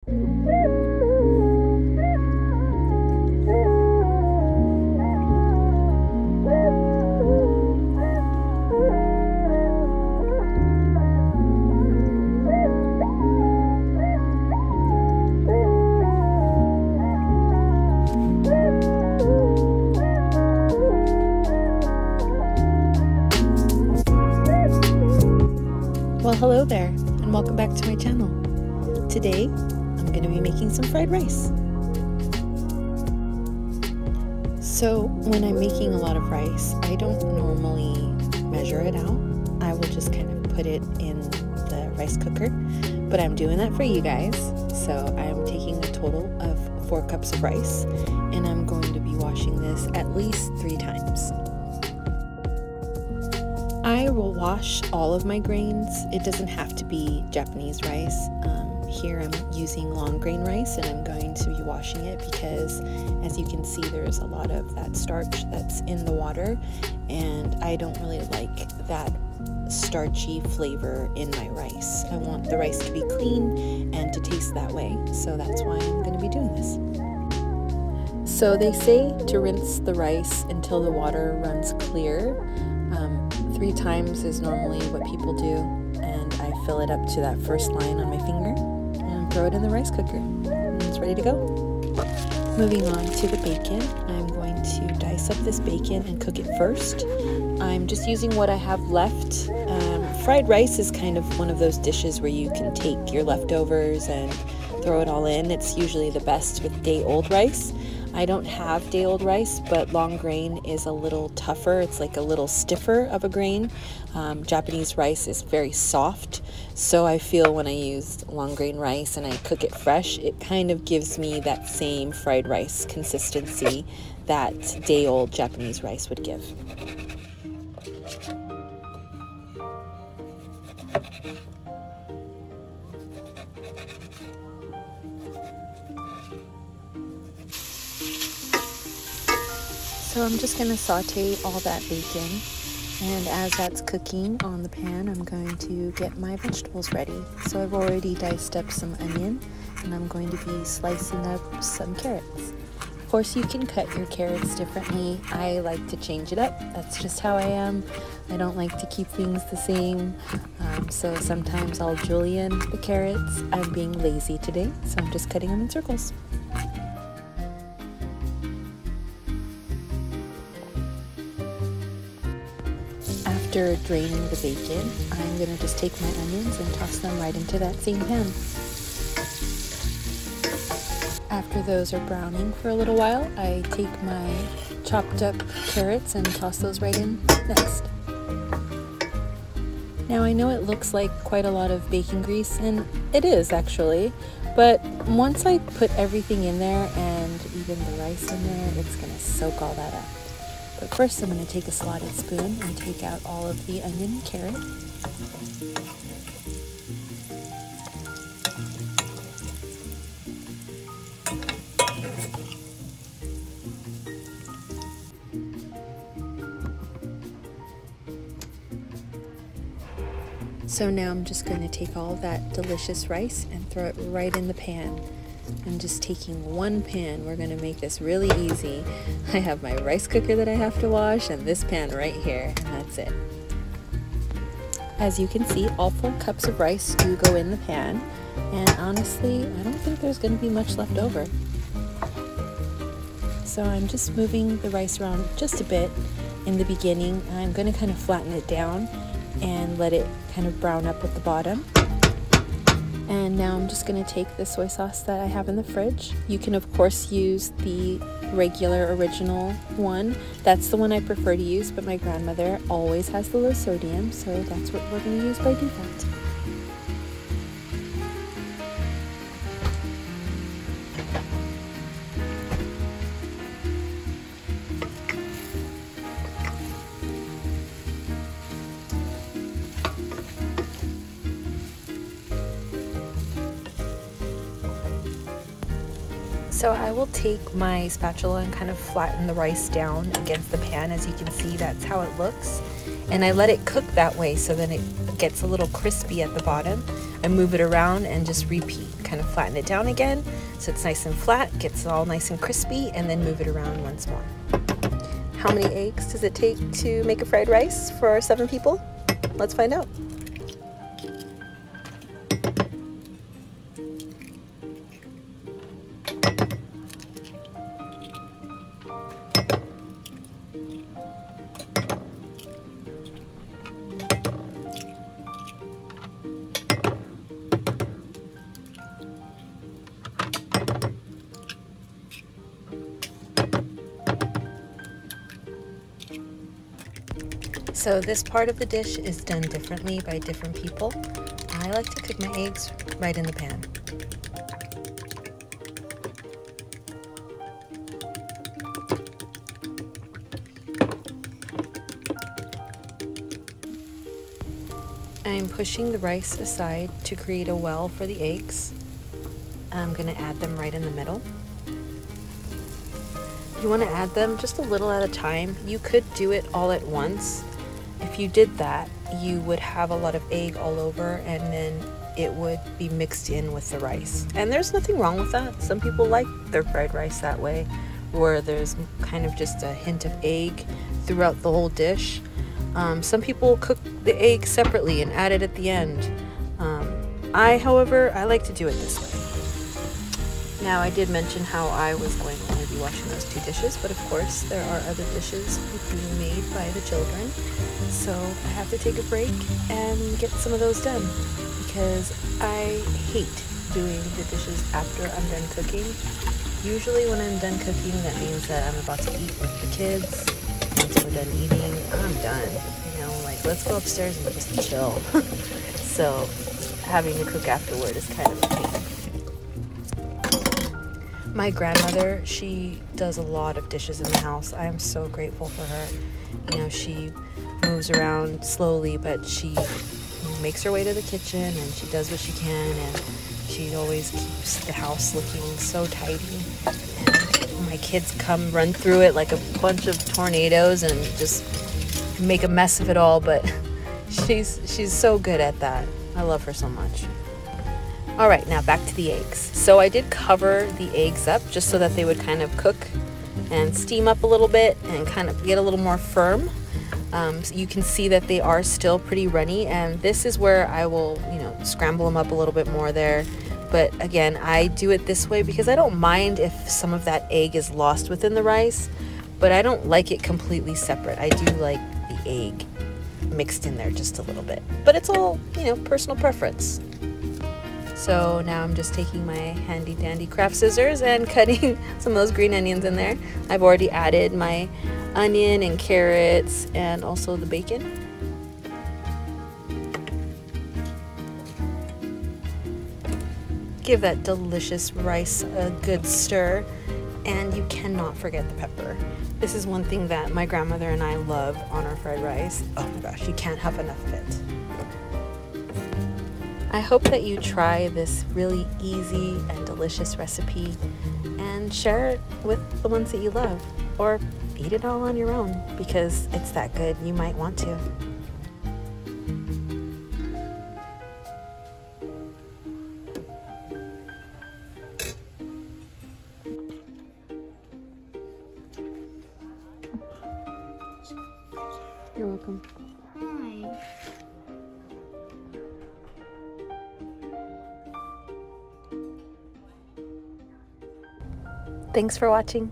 Well, hello there, and welcome back to my channel. Today, I'm going to be making some fried rice. So, when I'm making a lot of rice, I don't normally measure it out. I will just kind of put it in the rice cooker, but I'm doing that for you guys. So, I'm taking a total of 4 cups of rice, and I'm going to be washing this at least 3 times. I will wash all of my grains. It doesn't have to be Japanese rice. Here I'm using long grain rice, and I'm going to be washing it because, as you can see, there's a lot of that starch that's in the water, and I don't really like that starchy flavor in my rice. I want the rice to be clean and to taste that way, so that's why I'm going to be doing this. So they say to rinse the rice until the water runs clear. 3 times is normally what people do, and I fill it up to that first line on my finger and throw it in the rice cooker, and it's ready to go. Moving on to the bacon, I'm going to dice up this bacon and cook it first. I'm just using what I have left. Fried rice is kind of one of those dishes where you can take your leftovers and throw it all in. It's usually the best with day-old rice. I don't have day-old rice, but long grain is a little tougher. It's like a little stiffer of a grain. Japanese rice is very soft, so I feel when I use long grain rice and I cook it fresh, it kind of gives me that same fried rice consistency that day-old Japanese rice would give. So I'm just going to saute all that bacon, and as that's cooking on the pan, I'm going to get my vegetables ready. So I've already diced up some onion, and I'm going to be slicing up some carrots. Of course, you can cut your carrots differently. I like to change it up. That's just how I am. I don't like to keep things the same, so sometimes I'll julienne the carrots. I'm being lazy today, so I'm just cutting them in circles. After draining the bacon, I'm going to just take my onions and toss them right into that same pan. After those are browning for a little while, I take my chopped up carrots and toss those right in next. Now I know it looks like quite a lot of bacon grease, and it is actually, but once I put everything in there and even the rice in there, it's going to soak all that up. But first I'm going to take a slotted spoon and take out all of the onion and carrot. So now I'm just going to take all of that delicious rice and throw it right in the pan. I'm just taking one pan. We're going to make this really easy. I have my rice cooker that I have to wash and this pan right here, and that's it. As you can see, all 4 cups of rice do go in the pan, and honestly, I don't think there's going to be much left over. So I'm just moving the rice around just a bit in the beginning. I'm going to kind of flatten it down and let it kind of brown up at the bottom. And now I'm just going to take the soy sauce that I have in the fridge. You can of course use the regular original one. That's the one I prefer to use, but my grandmother always has the low sodium, so that's what we're going to use by default. So I will take my spatula and kind of flatten the rice down against the pan. As you can see, that's how it looks. And I let it cook that way so then it gets a little crispy at the bottom. I move it around and just repeat, kind of flatten it down again so it's nice and flat, gets all nice and crispy, and then move it around once more. How many eggs does it take to make a fried rice for 7 people? Let's find out. So this part of the dish is done differently by different people. I like to cook my eggs right in the pan. I'm pushing the rice aside to create a well for the eggs. I'm going to add them right in the middle. You want to add them just a little at a time. You could do it all at once. If you did that, you would have a lot of egg all over, and then it would be mixed in with the rice. And there's nothing wrong with that. Some people like their fried rice that way, where there's kind of just a hint of egg throughout the whole dish. Some people cook the egg separately and add it at the end. However, I like to do it this way. Now, I did mention how I was going to only be washing those 2 dishes, but of course there are other dishes being made by the children. So I have to take a break and get some of those done, because I hate doing the dishes after I'm done cooking. Usually when I'm done cooking, that means that I'm about to eat with the kids. Once we're done eating, I'm done. You know, like, let's go upstairs and just chill. So having to cook afterward is kind of a pain. My grandmother, she does a lot of dishes in the house. I am so grateful for her. You know, she moves around slowly, but she makes her way to the kitchen and she does what she can, and she always keeps the house looking so tidy. And my kids come run through it like a bunch of tornadoes and just make a mess of it all, but she's so good at that. I love her so much. All right, now back to the eggs. So I did cover the eggs up just so that they would kind of cook and steam up a little bit and kind of get a little more firm. So you can see that they are still pretty runny, and this is where I will, scramble them up a little bit more there. But again, I do it this way because I don't mind if some of that egg is lost within the rice, but I don't like it completely separate. I do like the egg mixed in there just a little bit, but it's all, personal preference. So now I'm just taking my handy dandy craft scissors and cutting some of those green onions in there. I've already added my onion and carrots and also the bacon. Give that delicious rice a good stir, and you cannot forget the pepper. This is one thing that my grandmother and I love on our fried rice. Oh my gosh, you can't have enough of it. I hope that you try this really easy and delicious recipe and share it with the ones that you love, or eat it all on your own because it's that good. You might want to. You're welcome. Hi. Thanks for watching.